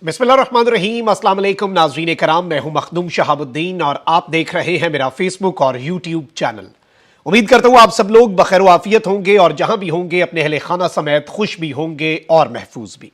बिस्मिल्लाहिर्रहमानिर्रहीम। अस्सलाम वालेकुम नाज़रीन कराम, मैं हूं मखदूम शहाबुद्दीन और आप देख रहे हैं मेरा फेसबुक और यूट्यूब चैनल। उम्मीद करता हूं आप सब लोग बखैर व आफियत होंगे और जहां भी होंगे अपने अहले खाना समेत खुश भी होंगे और महफूज भी।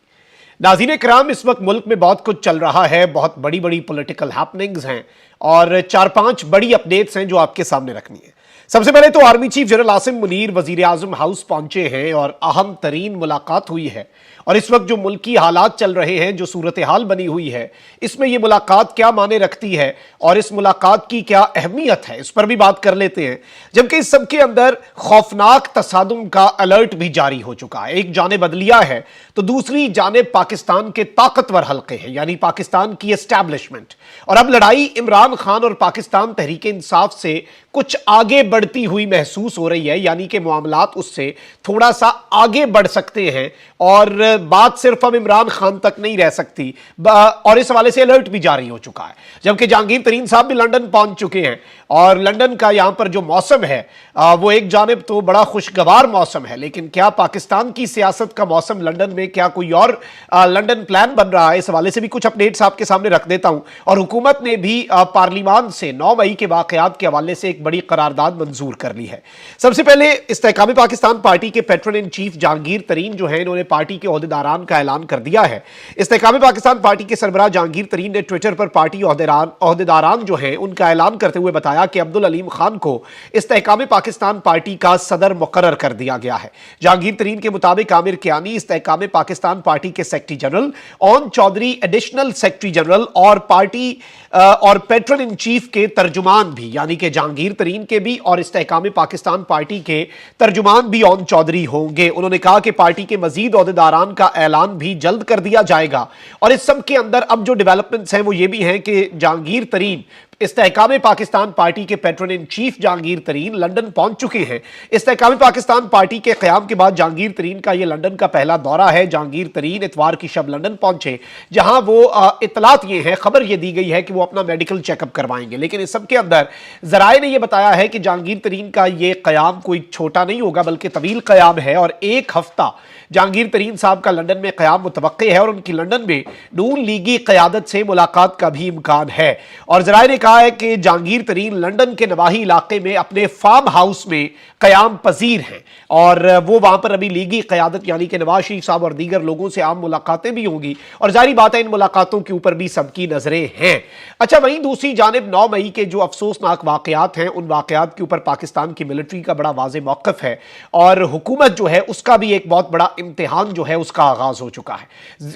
नाज़रीन कराम, इस वक्त मुल्क में बहुत कुछ चल रहा है, बहुत बड़ी बड़ी पॉलिटिकल हैपनिंग्स हैं और 4-5 बड़ी अपडेट्स हैं जो आपके सामने रखनी है। सबसे पहले तो army chief general Asim Munir वजीर आजम हाउस पहुंचे हैं और अहम तरीन मुलाकात हुई है। और इस वक्त जो मुल्की हालात चल रहे हैं, जो सूरत हाल बनी हुई है, इसमें यह मुलाकात क्या माने रखती है और इस मुलाकात की क्या अहमियत है, इस पर भी बात कर लेते हैं। जबकि इस सब के अंदर खौफनाक तसादुम का अलर्ट भी जारी हो चुका है। एक जानिब अदलिया है तो दूसरी जानिब पाकिस्तान के ताकतवर हल्के हैं, यानी पाकिस्तान की एस्टैब्लिशमेंट। और अब लड़ाई इमरान खान और पाकिस्तान तहरीक इंसाफ से कुछ आगे बढ़ती हुई महसूस हो रही है, यानी कि मामलात उससे थोड़ा सा आगे बढ़ सकते हैं और बात सिर्फ अब इमरान खान तक नहीं रह सकती। और इस हवाले से अलर्ट भी जारी हो चुका है। जबकि जहांगीर तरीन साहब भी लंदन पहुंच चुके हैं और लंदन का यहां पर जो मौसम है वो एक जानिब तो बड़ा खुशगवार मौसम है, लेकिन क्या पाकिस्तान की सियासत का मौसम लंदन में, क्या कोई और लंदन प्लान बन रहा है, इस हवाले से भी कुछ अपडेट्स आपके सामने रख देता हूं। और हुकूमत ने भी पार्लिमान से 9 मई के वाकयात के हवाले से एक बड़ी करारदाद मंजूर कर ली है। सबसे पहले इस्तेहकाम पाकिस्तान पार्टी के पैट्रन इन चीफ जहांगीर तरीन जो है, इन्होंने पार्टी के ओहदेदारान का ऐलान कर दिया है। इस्तेहकाम पाकिस्तान पार्टी के सरबराह जहांगीर तरीन ने ट्विटर पर पार्टी ओहदेदारान जो हैं उनका ऐलान करते हुए बताया कि अब्दुल अलीम खान को इस्तेहकाम पाकिस्तान पार्टी का सदर मुकर्रर कर दिया गया है। जहांगीर तरीन के मुताबिक आमिर कियानी इस्तेहकाम पाकिस्तान पार्टी के secretary general, Aun Chaudhry additional secretary general और पार्टी और पैट्रन इन चीफ के तर्जुमान भी, यानी कि जहांगीर तरीन के भी और इस्तेहकाम पाकिस्तान पार्टी के तर्जुमान भी ओन चौधरी होंगे। उन्होंने कहा कि पार्टी के मजीद ओहदेदारान का ऐलान भी जल्द कर दिया जाएगा। और इस सब के अंदर अब जो डेवलपमेंट्स हैं वो ये भी हैं कि जहांगीर तरीन इस्तेहकाम पाकिस्तान पार्टी के पैट्रन इन चीफ जहांगीर तरीन लंदन पहुंच चुके हैं। इस्तेहकाम पाकिस्तान पार्टी के क़याम के बाद जहांगीर तरीन का यह लंदन का पहला दौरा है। जहांगीर तरीन इतवार की शब लंदन पहुंचे, जहां वो इतलात ये है, खबर ये दी गई है कि वो अपना मेडिकल चेकअप करवाएंगे। लेकिन इस सब के अंदर जराए ने यह बताया है कि जहांगीर तरीन का यह क़याम कोई छोटा नहीं होगा बल्कि तवील क़याम है और 1 हफ्ता जहांगीर तरीन साहब का लंदन में क़याम मुतवक्के है और उनकी लंदन में नून लीगी क़यादत से मुलाकात का भी इम्कान है। और जराए ने कहा है कि जहांगीर तरीन लंदन के नवाही इलाके में अपने फार्म हाउस में क़याम पजीर हैं और वो वहां पर अभी लीगी क़यादत यानी कि नवाज शरीफ साहब और दीगर लोगों से आम मुलाकातें भी होंगी और जारी बात है इन मुलाकातों के ऊपर भी सबकी नजरें हैं। अच्छा, वहीं दूसरी जानिब 9 मई के जो अफसोसनाक वाकयात हैं, उन वाकयात के ऊपर पाकिस्तान की मिलिट्री का बड़ा वाज़ेह मौक़िफ़ है और हुकूमत जो है उसका भी एक बहुत बड़ा इम्तिहान जो है उसका आगाज हो चुका है,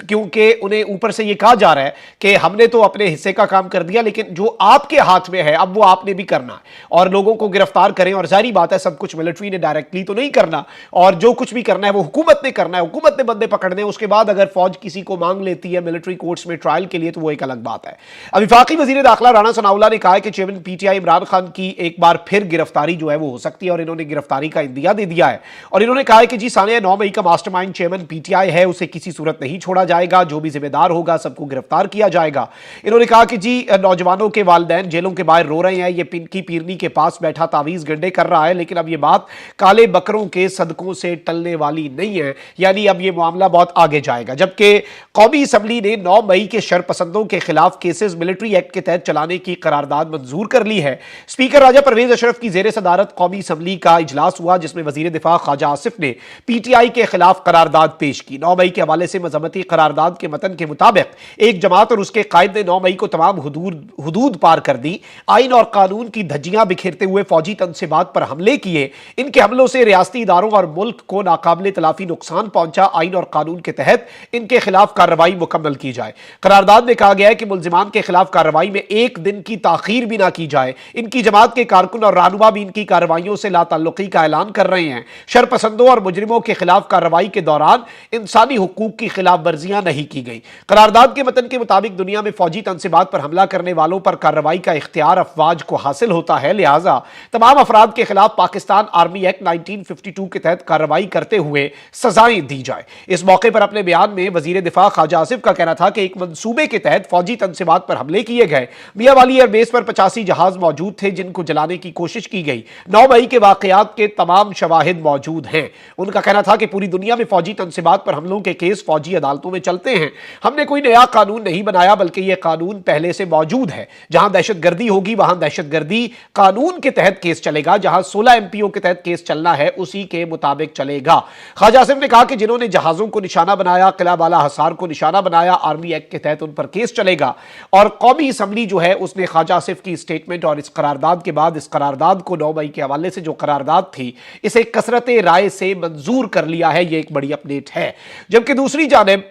क्योंकि उन्हें ऊपर से यह कहा जा रहा है कि हमने तो अपने हिस्से का काम कर दिया, लेकिन जो आपके हाथ में है अब वो आपने भी करना है और लोगों को गिरफ्तार करें। और जारी बात है सब कुछ मिलिट्री ने डायरेक्टली तो नहीं करना और जो कुछ भी करना है वो हुकूमत ने करना है। हुकूमत ने बंदे पकड़ने, उसके बाद अगर फौज किसी को मांग लेती है मिलिट्री कोर्ट्स में ट्रायल के लिए तो वो एक अलग बात है। अब वफाकी वजीर दाखिला राना सनाउल्लाह ने कहा है कि चेयरमैन पीटीआई इमरान खान की एक बार फिर गिरफ्तारी जो है वो हो सकती है और इन्होंने गिरफ्तारी का इंदिया दे दिया है। और इन्होंने कहा है कि जी सानिया 9 मई का मास्टरमाइंड चेयरमैन पीटीआई है, उसे किसी सूरत नहीं छोड़ा जाएगा, जो भी जिम्मेदार होगा सबको गिरफ्तार किया जाएगा। इन्होंने कहा कि जी नौजवानों के वालिदैन जेलों के बाहर रो रहे हैं, ये पिनकी पीरनी के पास बैठा तावीज गंडे कर रहा है, लेकिन अब ये बात काले बकरों के सदकों से टलने वाली नहीं है, यानी अब ये मामला बहुत आगे जाएगा। जबकि कौमी असम्बली ने 9 मई के शरपसंदों के खिलाफ केसेस मिलिट्री एक्ट के तहत चलाने की करारदाद मंजूर कर ली है। स्पीकर राजा परवेज अशरफ की जेर सदारत कौमी असम्बली का इजलास हुआ जिसमें वजीर दिफा ख्वाजा आसिफ ने पीटीआई के खिलाफ करारदाद पेश की। 9 मई के हवाले से मजम्मती करारदाद के मतन के मुताबिक एक जमात और उसके कायद ने 9 मई को तमाम हुदूद पार कर दी, आइन और कानून की धज्जियां बिखेरते हुए फौजी तनसीबात पर हमले किए। इनके हमलों से रियासती इदारों और मुल्क को नाकाबिले तलाफी नुकसान पहुंचा। आइन और कानून के तहत इनके खिलाफ कार्रवाई मुकम्मल की जाए। करारदाद में कहा गया है कि मुल्जिमान के खिलाफ कार्रवाई में 1 दिन की ताखीर भी ना की जाए। इनकी जमात के कारकुन और रहनुमा भी इनकी कार्रवाइयों से लाताल्लुकी का ऐलान कर रहे हैं। शरपसंदों और मुजरिमों के खिलाफ कार्रवाई के दौरान इंसानी हुकूक की खिलाफ वर्जियां नहीं की गई। करारदाद के मतन के मुताबिक दुनिया में फौजी तनसीबात पर हमला करने वालों पर कार्रवाई कार्रवाई का इख्तियार अफवाज को हासिल होता है, लिहाजा तमाम अफराद के खिलाफ पाकिस्तान आर्मी एक्ट 1952 के तहत कार्रवाई करते हुए सजाएं दी जाए। इस मौके पर अपने बयान में वजीर दिफा ख्वाजा आसिफ का कहना था कि एक मंसूबे के तहत फौजी तनसीबात पर हमले किए गए। मियांवाली एयरबेस पर 85 जहाज मौजूद थे जिनको जलाने की कोशिश की गई। 9 मई के वाकयात के तमाम शवाहिद मौजूद हैं। उनका कहना था कि पूरी दुनिया में फौजी तनसीबात पर हमलों के केस फौजी अदालतों में चलते हैं। हमने कोई नया कानून नहीं बनाया, बल्कि यह कानून पहले से मौजूद है। जहां दहशतगर्दी होगी वहां दहशतगर्दी कानून के तहत केस चलेगा, जहां 16 एमपीओ के तहत केस चलना है उसी के मुताबिक चलेगा। ख्वाजा आसिफ ने कहा कि जिन्होंने जहाजों को निशाना बनाया, किला बाला हसार को निशाना बनाया, आर्मी एक्ट के तहत उन पर केस चलेगा। और कौमी असम्बली जो है उसने ख्वाजा आसिफ की स्टेटमेंट और इस करारदाद के बाद इस करारदाद को 9 मई के हवाले से जो करारदाद थी इसे कसरत राय से मंजूर कर लिया है। यह एक बड़ी अपडेट है। जबकि दूसरी जानिब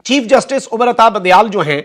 चीफ जस्टिस उमर अता बंदयाल जो हैं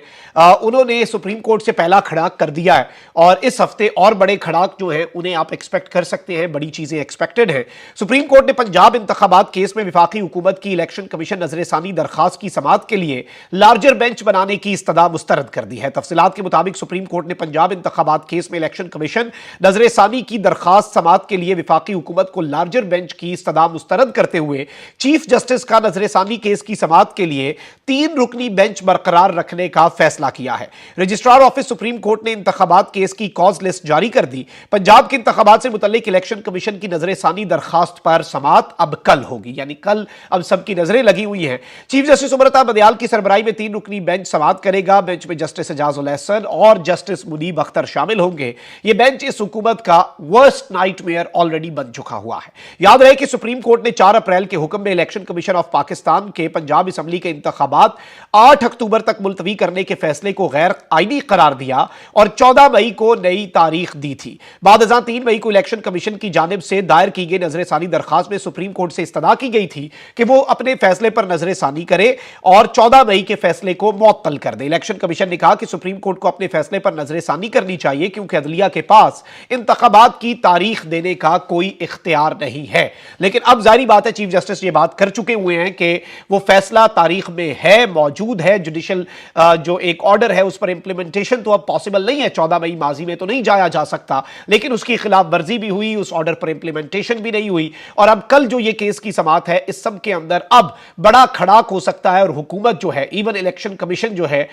उन्होंने सुप्रीम कोर्ट से पहला खड़ाक कर दिया है और इस हफ्ते और बड़े खड़ाक जो हैं उन्हें आप एक्सपेक्ट कर सकते हैं। बड़ी चीजें एक्सपेक्टेड हैं। सुप्रीम कोर्ट ने पंजाब इंतखाबात केस में विफाकी हुकूमत की इलेक्शन कमीशन नजरसानी दरखास्त की समाअत के लिए लार्जर बेंच बनाने की इस्तदा मुस्तरद कर दी है। तफसीलात के मुताबिक सुप्रीम कोर्ट ने पंजाब इंतखाबात केस में इलेक्शन कमीशन नजरसानी की दरखास्त समाअत के लिए विफाकी हुकूमत को लार्जर बेंच की इस्तदा मुस्तरद करते हुए चीफ जस्टिस का नजरसानी केस की समाअत के लिए 3 रुकनी बेंच बरकरार रखने का फैसला किया है। रजिस्ट्रार ऑफिस सुप्रीम कोर्ट ने इंतखाबात केस की कॉज लिस्ट जारी कर दी। पंजाब के इंतखाबात से मुतल्लिक इलेक्शन कमीशन की नजरसानी दरखास्त पर समाअत अब कल होगी, यानी कल अब सबकी नजरें लगी हुई हैं। चीफ जस्टिस उमर अता बंदयाल की सरबराही में 3 रुकनी बेंच समाअत करेगा। बेंच में जस्टिस एजाजुल एहसन और जस्टिस मुनीब अख्तर शामिल होंगे। यह बेंच इस हुकूमत का वर्स्ट नाइटमेयर ऑलरेडी बन चुका हुआ है। याद रहे कि सुप्रीम कोर्ट ने 4 अप्रैल के हुक्म में इलेक्शन कमीशन ऑफ पाकिस्तान के पंजाब असम्बली के इंतखाबात 8 अक्टूबर तक मुलतवी करने के फैसले को गैर आईनी करार दिया और 14 मई को नई तारीख दी थी। बाद 3 मई को इलेक्शन कमीशन की जानिब से दायर की गई नजरसानी दरखास्त में सुप्रीम कोर्ट से इस्तदा की गई थी कि वो अपने फैसले पर नजरसानी करे और 14 मई के फैसले को मुअत्तल कर दे। इलेक्शन कमीशन ने कहा कि सुप्रीम कोर्ट को अपने फैसले पर नजरसानी करनी चाहिए क्योंकि अदलिया के पास इंतखाबात की तारीख देने का कोई इख्तियार नहीं है। लेकिन अब जाहिर बात है चीफ जस्टिस ये बात कर चुके हुए हैं कि वो फैसला तारीख में है, मौजूद है। जुडिशल जो एक ऑर्डर है उस पर इंप्लीमेंटेशन तो अब पॉसिबल नहीं है। 14 मई माजी में तो नहीं जाया जा सकता, लेकिन उसकी खिलाफ वर्जी भी हुई, उस ऑर्डर पर इंप्लीमेंटेशन भी नहीं हुई। और अब कल जो ये केस की समाअत है इस सब के अंदर अब बड़ा खड़ाक हो सकता है और हुकूमत जो है, इवन इलेक्शन कमीशन जो है,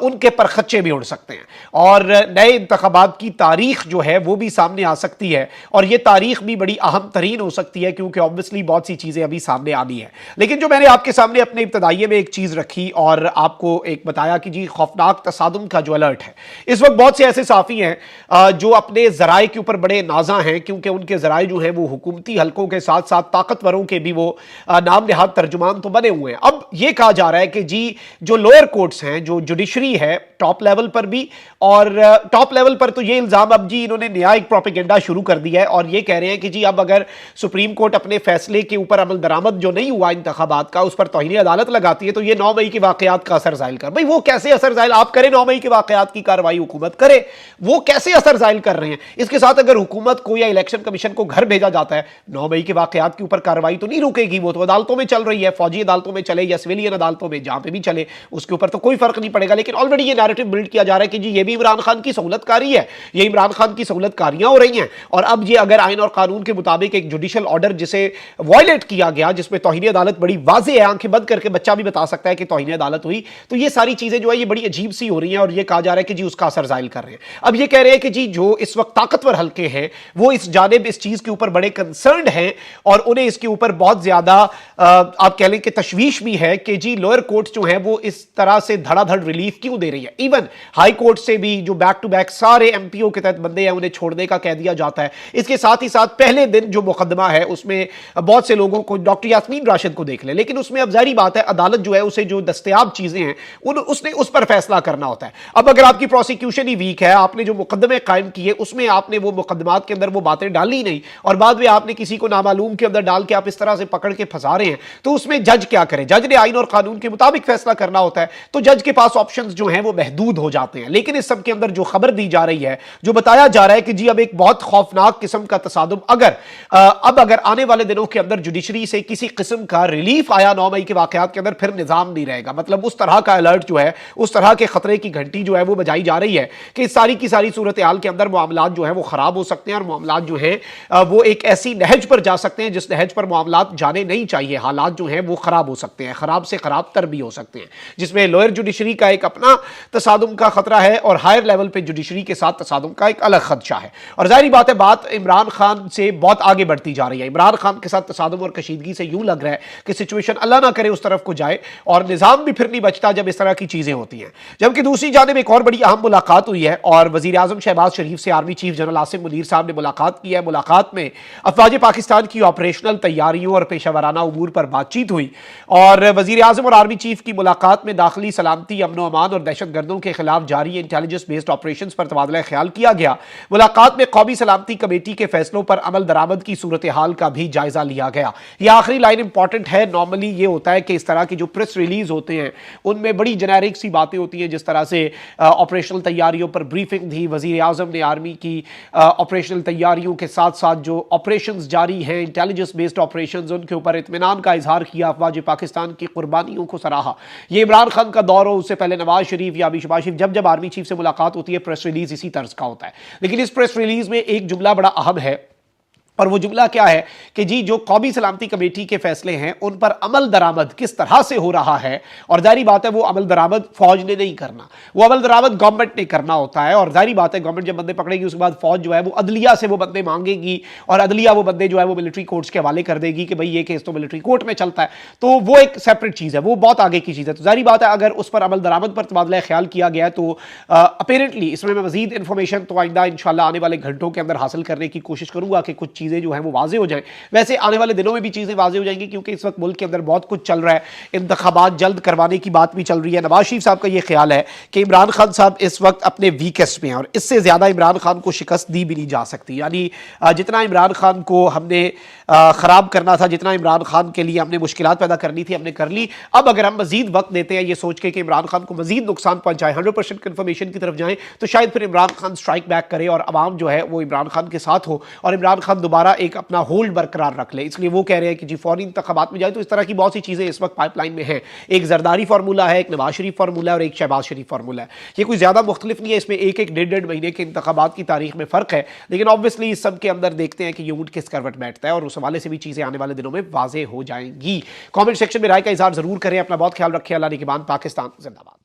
उनके पर खच्चे भी उड़ सकते हैं और नए इंतखाबात की तारीख जो है वो भी सामने आ सकती है। और ये तारीख भी बड़ी अहम तरीन हो सकती है क्योंकि ऑब्वियसली बहुत सी चीजें अभी सामने आनी है। लेकिन जो मैंने आपके सामने अपने इब्तदाइये में एक चीज रखी और आपको एक बताया कि जी खौफनाक तसादुम का जो अलर्ट है, इस वक्त बहुत से ऐसे साफी हैं जो अपने जराए के ऊपर बड़े नाजा हैं क्योंकि उनके जराए जो हैं वो हुकूमती हलकों के साथ साथ ताकतवरों के भी वो नाम निहाद तर्जुमान तो बने हुए हैं। अब ये कहा जा रहा है कि जी जो लोअर कोर्ट्स हैं, जो जुडिशरी है टॉप लेवल पर भी, और टॉप लेवल पर तो ये इल्जाम अब जी इन्होंने नया एक प्रोपेगेंडा शुरू कर दिया है और ये कह रहे हैं कि जी अब अगर सुप्रीम कोर्ट अपने फैसले के ऊपर अमल दरामद जो नहीं हुआ इंतखाबात का उस पर तौहीन अदालत लगाती है तो ये 9 मई के वाकयात का असर जाहिल कर। भाई वो कैसे असर जाहिल आप करें? 9 मई के वाकयात की कार्रवाई हुकूमत करे, वो कैसे असर जाहिल कर रहे हैं? इसके साथ अगर हुकूमत को या इलेक्शन कमीशन को घर भेजा जाता है, 9 मई के वाकयात के ऊपर कार्रवाई तो नहीं रुकेगी, वो तो अदालतों में चल रही है, फौजी अदालतों में चले या सिविलियन अदालतों में, जहां पे भी चले उसके ऊपर तो कोई फर्क नहीं पड़ेगा। लेकिन ऑलरेडी ये नैरेटिव बिल्ड किया जा रहा है कि जी ये भी इमरान खान की सहूलतकारी है, ये इमरान खान की सहूलतकारियां हो रही हैं। और अब ये अगर आइन और कानून के मुताबिक एक जुडिशल ऑर्डर जिसे वायलेट किया गया, जिसमें तौहीन अदालत बड़ी वाज़ेह है, आंखें बंद करके बच्चा भी बता सकता है कि तौहीन अदालत हुई, तो ये सारी चीजें जो है ये बड़ी अजीब सी हो रही हैं और ये कहा जा रहा है कि जी उसका असर जाहिल कर रहे हैं। अब ये कह रहे हैं कि जी जो इस वक्त ताकतवर हल्के हैं वो इस जानिब इस चीज के ऊपर बड़े कंसर्न्ड हैं और उन्हें इसके ऊपर बहुत ज्यादा आप कह लें कि तशवीश भी है कि जी लोअर कोर्ट जो है वो इस तरह से धड़ाधड़ रिलीफ क्यों दे रही है। इवन हाई कोर्ट से भी जो बैक टू बैक सारे एमपीओ के तहत बंदे हैं उन्हें छोड़ने का कह दिया जाता है। इसके साथ ही साथ पहले दिन जो मुकदमा है उसमें बहुत से लोगों को, डॉक्टर यास्मीन राशिद को देख ले, लेकिन उसमें अब जाहिर बात है अदालत जो है उसे जो दस्तयाब चीजें हैं उसने उस पर फैसला करना होता है। अब अगर आपकी प्रोसिक्यूशन ही वीक है, आपने जो मुकदमे कायम किए उसमें आपने वो मुकदमात के अंदर वो बातें डाली नहीं और बाद में आपने किसी को नामालूम के अंदर डाल के आप इस तरह से पकड़ के फंसा रहे हैं, तो उसमें जज क्या करे? जज ने आइन और कानून के मुताबिक फैसला करना होता है, तो जज के पास ऑप्शंस जो हैं वो महदूद हो जाते हैं। लेकिन इस सब के अंदर जो खबर दी जा रही है, जो बताया जा रहा है कि जी अब एक बहुत खौफनाक किस्म का तसादुम अगर आने वाले दिनों के अंदर जुडिशरी से किसी किस्म का रिलीफ आया 9 मई के वाकयात के अंदर, फिर निजाम नहीं رہے گا. مطلب اس طرح کا الرٹ جو ہے, اس طرح کے خطرے کی گھنٹی جو ہے وہ بجائی جا رہی ہے کہ اس ساری کی ساری صورتحال کے اندر معاملات جو ہیں وہ خراب ہو سکتے ہیں, اور معاملات جو ہیں وہ ایک ایسی نہج پر جا سکتے ہیں جس نہج پر معاملات جانے نہیں چاہیے. حالات جو ہیں وہ خراب ہو سکتے ہیں, خراب سے خراب تر بھی ہو سکتے ہیں, جس میں لوئر جوڈیشری کا ایک اپنا تصادم کا خطرہ ہے اور ہائر لیول پہ جوڈیشری کے ساتھ تصادم کا ایک الگ خدشہ ہے. اور ظاہری بات ہے, بات عمران خان سے بہت آگے بڑھتی جا رہی ہے. عمران خان کے ساتھ تصادم اور کشیدگی سے یوں لگ رہا ہے کہ سچویشن اللہ نہ کرے اس طرف کو جائے, اور نظام بھی پھر نہیں بچتا جب اس طرح کی چیزیں ہوتی ہیں. جبکہ دوسری جانب ایک اور بڑی اہم ملاقات ہوئی ہے, اور وزیر اعظم شہباز شریف سے army chief general Asim Munir صاحب نے ملاقات کی ہے. ملاقات میں افواج پاکستان کی آپریشنل تیاریوں اور پیشہ ورانہ امور پر بات چیت ہوئی, اور وزیر اعظم اور آرمی چیف کی ملاقات میں داخلی سلامتی, امن و امان اور دہشت گردوں کے خلاف جاری انٹیلیجنس بیسڈ آپریشنز پر تبادلہ خیال کیا گیا. ملاقات میں قومی سلامتی کمیٹی کے فیصلوں پر عمل درآمد کی صورتحال کا بھی جائزہ لیا گیا. یہ آخری لائن امپورٹنٹ ہے. نارملی یہ ہوتا ہے کہ اس طرح کی جو پریس ریلیز ہوتے ہیں ان میں بڑی جنیرک سی باتیں ہوتی ہیں, جس طرح سے آپریشنل تیاریوں پر بریفنگ تھی, وزیر اعظم نے آرمی کی آپریشنل تیاریوں کے ساتھ ساتھ جو آپریشنز جاری ہیں انٹیلیجنس بیسڈ آپریشنز ان کے اوپر اطمینان کا اظہار کیا, افواج پاکستان کی قربانیوں کو سراہا. یہ عمران خان کا دور ہو, اس سے پہلے نواز شریف یا ابھی شہباز شریف, جب آرمی چیف سے ملاقات ہوتی ہے پریس ریلیز اسی طرز کا ہوتا ہے. لیکن اس پریس ریلیز میں ایک جملہ بڑا اہم ہے, اور وہ جملہ کیا ہے کہ جی جو قومی سلامتی کمیٹی کے فیصلے ہیں ان پر عمل درآمد کس طرح سے ہو رہا ہے. اور ظاہری بات ہے وہ عمل درآمد فوج نے نہیں کرنا, وہ عمل درآمد گورنمنٹ نے کرنا ہوتا ہے. اور ظاہری بات ہے گورنمنٹ جب بندے پکڑے گی اس کے بعد فوج جو ہے وہ عدلیہ سے وہ بندے مانگے گی, اور عدلیہ وہ بندے جو ہے وہ ملٹری کورٹس کے حوالے کر دے گی کہ بھئی یہ کیس تو ملٹری کورٹ میں چلتا ہے. تو وہ ایک سیپریٹ چیز ہے, وہ بہت آگے کی چیز ہے. تو ظاہری بات ہے اگر اس پر عمل درآمد پر تبادلہ خیال کیا گیا تو اپیرنٹلی اس میں مزید انفارمیشن تو آئندہ انشاءاللہ آنے والے گھنٹوں کے اندر حاصل کرنے کی کوشش کروں گا کہ کچھ چیزیں جو ہیں وہ واضح ہو جائیں. ویسے آنے والے دنوں میں بھی چیزیں واضح ہو جائیں گی, کیونکہ اس وقت ملک کے اندر بہت کچھ چل رہا ہے, انتخابات جلد کروانے کی بات بھی چل رہی ہے. نواز شریف صاحب کا یہ خیال ہے کہ عمران خان صاحب اس وقت اپنے ویکسٹ میں ہیں, اور اس سے زیادہ عمران خان کو شکست دی بھی نہیں جا سکتی. یعنی جتنا عمران خان کو ہم نے خراب کرنا تھا, جتنا عمران خان کے لیے ہم نے مشکلات پیدا کرنی تھی, ہم نے کر لی. اب اگر ہم مزید وقت دیتے ہیں یہ سوچ کے کہ عمران خان کو مزید نقصان پہنچائے, 100% کنفرمیشن کی طرف جائیں, تو شاید پھر عمران خان سٹرائک بیک کرے اور عوام جو ہے وہ عمران خان کے ساتھ ہو, اور عمران خان دوبارہ ایک اپنا ہولڈ برقرار رکھ لے. اس لیے وہ کہہ رہے ہیں کہ جی فوری انتخابات میں جائے. تو اس طرح کی بہت سی چیزیں اس وقت پائپ لائن میں ہیں. ایک زرداری فارمولہ ہے, ایک نواز شریف فارمولہ ہے, اور ایک شہباز شریف فارمولہ ہے. یہ کوئی زیادہ مختلف نہیں ہے, اس میں ایک ڈیڑھ مہینے کے انتخابات کی تاریخ میں فرق ہے. لیکن آبویسلی اس سب کے اندر دیکھتے ہیں کہ یہ اونٹ کس کروٹ بیٹھتا ہے, اور اس حوالے سے بھی چیزیں آنے والے دنوں میں واضح ہو جائیں گی. کامنٹ سیکشن میں رائے کا اظہار ضرور کریں. اپنا بہت خیال رکھیں. اللہ نگہبان. پاکستان زندہ باد.